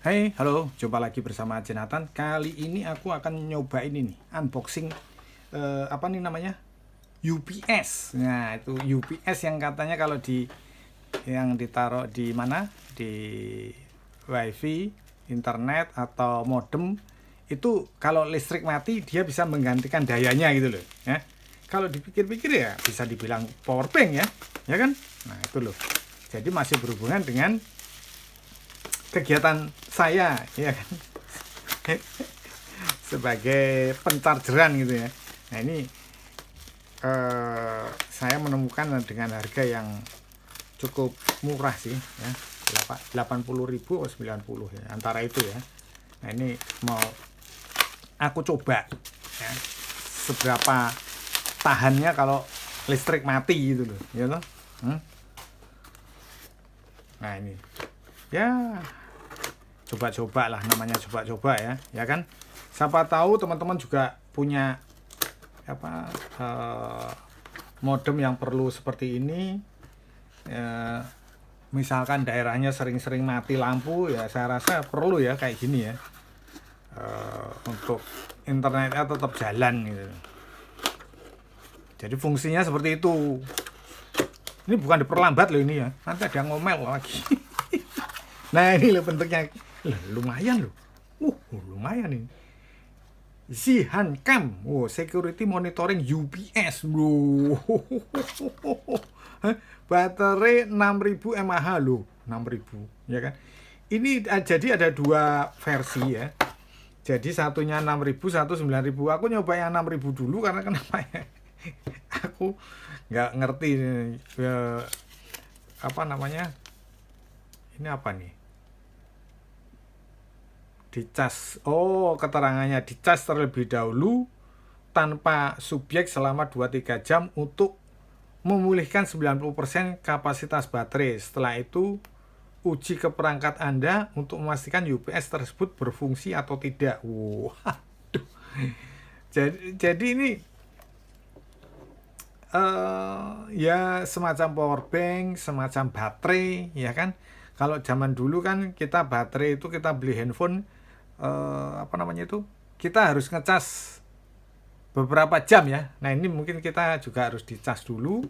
Hai, halo, jumpa lagi bersama Jonathan. Kali ini aku akan nyobain ini unboxing apa nih namanya? UPS. Nah, itu UPS yang katanya kalau yang ditaruh di mana? Di WiFi, internet atau modem itu kalau listrik mati dia bisa menggantikan dayanya gitu loh, ya. Kalau dipikir-pikir ya bisa dibilang power bank ya. Ya kan? Nah, itu loh. Jadi masih berhubungan dengan kegiatan saya, ya kan, sebagai pencargeran gitu ya. Nah ini saya menemukan dengan harga yang cukup murah sih ya, 80.000 atau 90 ya, antara itu ya. Nah ini mau aku coba ya, seberapa tahannya kalau listrik mati gitu loh, ya loh. Nah ini ya coba-coba lah, namanya coba-coba ya, ya kan. Siapa tahu teman-teman juga punya apa modem yang perlu seperti ini. Misalkan daerahnya sering-sering mati lampu ya, saya rasa perlu ya kayak gini ya, untuk internetnya tetap jalan gitu. Jadi fungsinya seperti itu. Ini bukan diperlambat loh ini ya, nanti ada yang ngomel lagi. Nah ini loh bentuknya, lumayan loh. Lumayan ini. Zihan Cam, security monitoring UPS, bro. Baterai 6000 mAh loh, 6000, ya kan. Ini jadi ada dua versi ya. Jadi satunya 6000, satu 9000. Aku nyoba yang 6000 dulu karena kenapa ya? Aku nggak ngerti apa namanya. Ini apa nih? Dicas, keterangannya dicas terlebih dahulu tanpa subjek selama 2-3 jam untuk memulihkan 90% kapasitas baterai. Setelah itu uji ke perangkat Anda untuk memastikan UPS tersebut berfungsi atau tidak. Waduh. Jadi ini ya semacam power bank, semacam baterai, ya kan. Kalau zaman dulu kan kita baterai itu kita beli handphone, apa namanya itu, kita harus ngecas beberapa jam ya. Nah ini mungkin kita juga harus dicas dulu.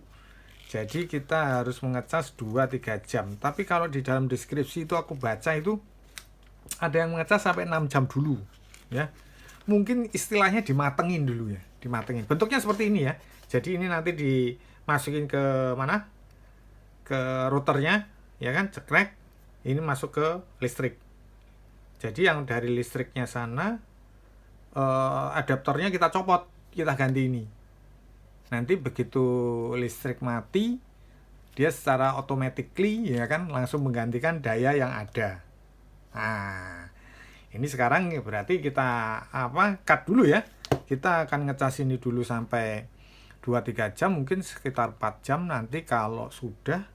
Jadi kita harus mengecas 2-3 jam. Tapi kalau di dalam deskripsi itu aku baca itu ada yang mengecas sampai 6 jam dulu ya. Mungkin istilahnya dimatengin dulu ya, dimatengin. Bentuknya seperti ini ya. Jadi ini nanti dimasukin ke mana? Ke routernya, ya kan, cekrek. Ini masuk ke listrik. Jadi yang dari listriknya sana, adaptornya kita copot, kita ganti ini. Nanti begitu listrik mati, dia secara automatically ya kan langsung menggantikan daya yang ada. Nah, ini sekarang berarti kita cut dulu ya. Kita akan ngecas ini dulu sampai 2-3 jam, mungkin sekitar 4 jam. Nanti kalau sudah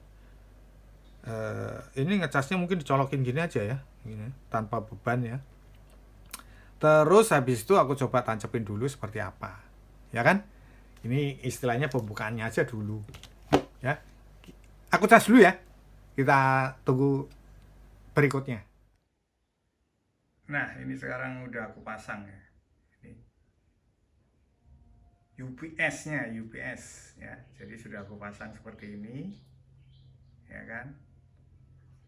ini ngecasnya mungkin dicolokin gini aja ya, gini, tanpa beban ya. Terus habis itu aku coba tancepin dulu seperti apa, ya kan. Ini istilahnya pembukaannya aja dulu ya. Aku cas dulu ya, kita tunggu berikutnya. Nah ini sekarang udah aku pasang ya, ini UPS-nya, UPS ya. Jadi sudah aku pasang seperti ini, ya kan.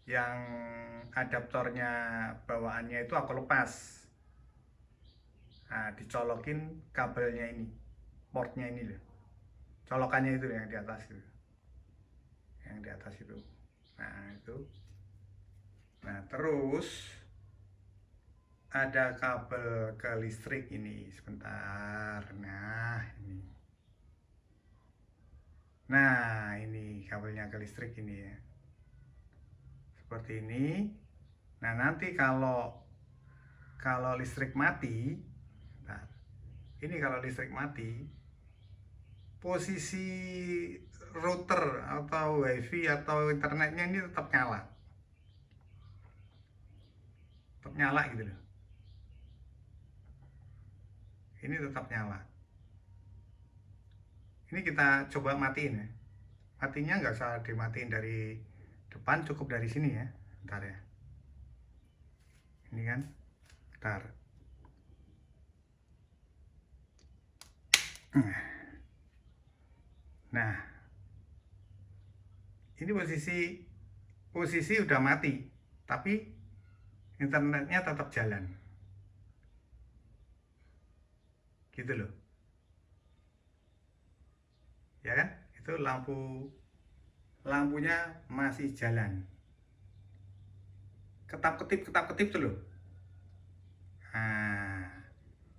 Yang adaptornya bawaannya itu aku lepas. Nah, dicolokin kabelnya ini, portnya ini loh. Colokannya itu yang di atas itu. Yang di atas itu. Nah, itu. Nah, terus ada kabel ke listrik ini. Sebentar. Nah, ini. Nah, ini kabelnya ke listrik ini ya. Seperti ini. Nah, nanti kalau listrik mati, nah, ini kalau listrik mati, posisi router atau wifi atau internetnya ini tetap nyala gitu loh. Ini tetap nyala. Ini kita coba matiin ya. Matinya nggak usah dimatiin dari depan, cukup dari sini ya. Bentar ya. Ini kan, bentar. Nah, ini posisi udah mati, tapi internetnya tetap jalan. Gitu loh. Ya kan? Itu lampunya masih jalan. Ketap-ketip tuh loh. Nah,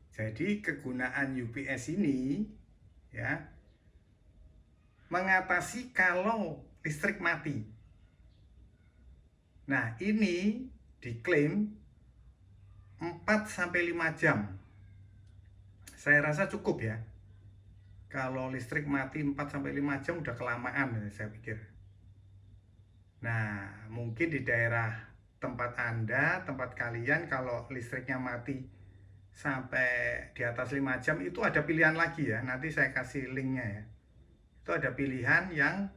jadi kegunaan UPS ini ya mengatasi kalau listrik mati. Nah, ini diklaim 4-5 jam. Saya rasa cukup ya. Kalau listrik mati 4-5 jam udah kelamaan saya pikir. Nah, mungkin di daerah tempat Anda, tempat kalian kalau listriknya mati sampai di atas 5 jam itu ada pilihan lagi ya. Nanti saya kasih linknya ya. Itu ada pilihan yang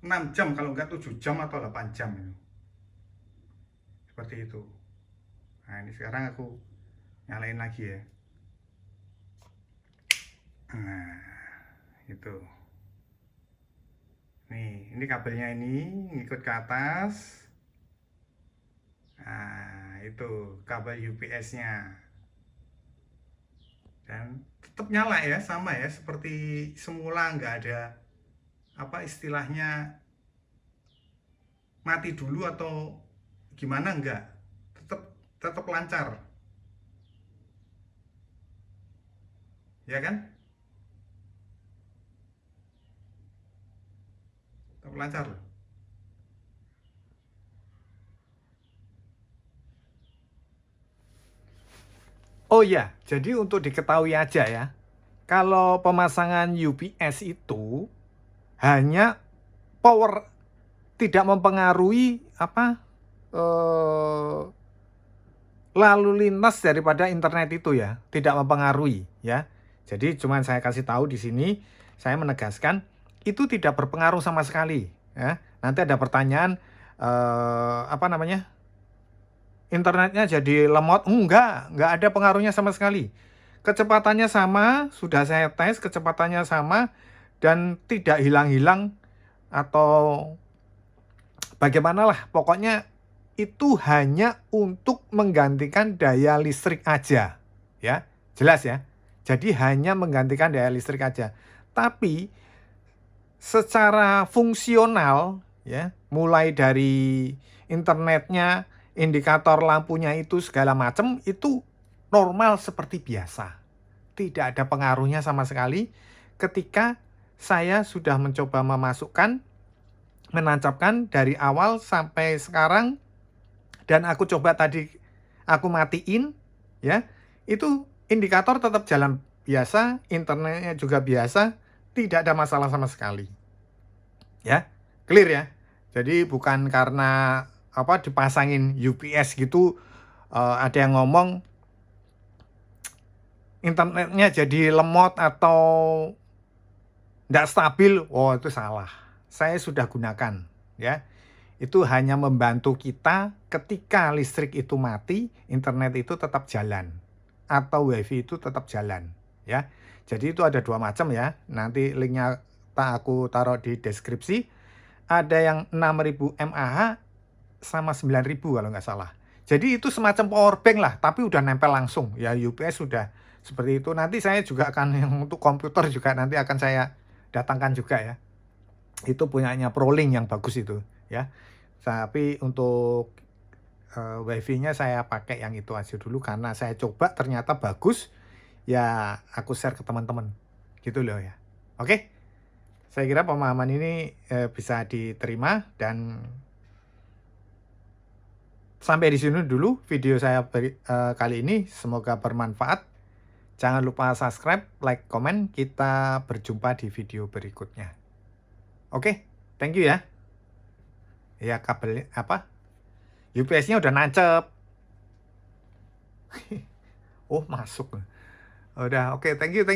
6 jam, kalau enggak 7 jam atau 8 jam itu. Seperti itu. Nah, ini sekarang aku nyalain lagi ya. Nah, itu. Nih, ini kabelnya ini ngikut ke atas. Nah, itu kabel UPS-nya. Dan tetap nyala ya, sama ya, seperti semula, nggak ada apa istilahnya mati dulu atau gimana, enggak. Tetap lancar. Ya kan? Tetap lancar loh. Oh iya, jadi untuk diketahui aja ya, kalau pemasangan UPS itu hanya power, tidak mempengaruhi apa lalu lintas daripada internet itu ya, tidak mempengaruhi ya. Jadi cuman saya kasih tahu di sini, saya menegaskan itu tidak berpengaruh sama sekali ya. Nanti ada pertanyaan apa namanya? Internetnya jadi lemot? Enggak ada pengaruhnya sama sekali. Kecepatannya sama, sudah saya tes, kecepatannya sama dan tidak hilang-hilang atau bagaimanalah, pokoknya itu hanya untuk menggantikan daya listrik aja ya, jelas ya. Jadi hanya menggantikan daya listrik aja, tapi secara fungsional ya, mulai dari internetnya, indikator lampunya itu segala macam itu normal seperti biasa. Tidak ada pengaruhnya sama sekali ketika saya sudah mencoba menancapkan dari awal sampai sekarang, dan aku coba tadi aku matiin ya, itu indikator tetap jalan biasa, internetnya juga biasa, tidak ada masalah sama sekali ya, clear ya. Jadi bukan karena apa dipasangin UPS gitu ada yang ngomong internetnya jadi lemot atau tidak stabil. Oh, itu salah. Saya sudah gunakan ya. Itu hanya membantu kita ketika listrik itu mati, internet itu tetap jalan atau wifi itu tetap jalan ya. Jadi itu ada 2 macam ya. Nanti linknya aku taruh di deskripsi. Ada yang 6000 mAh sama 9000 kalau nggak salah. Jadi itu semacam power bank lah, tapi udah nempel langsung ya. UPS sudah seperti itu. Nanti saya juga akan yang untuk komputer juga nanti akan saya datangkan juga ya. Itu punyanya ProLink yang bagus itu ya. Tapi untuk wifi-nya saya pakai yang itu aja dulu karena saya coba ternyata bagus. Ya aku share ke teman-teman gitu loh ya. Oke, saya kira pemahaman ini bisa diterima, dan sampai di sini dulu video saya kali ini. Semoga bermanfaat. Jangan lupa subscribe, like, komen. Kita berjumpa di video berikutnya. Oke, thank you ya. Ya, kabel apa? UPS-nya udah nancep. Oh, masuk. Udah, oke, thank you.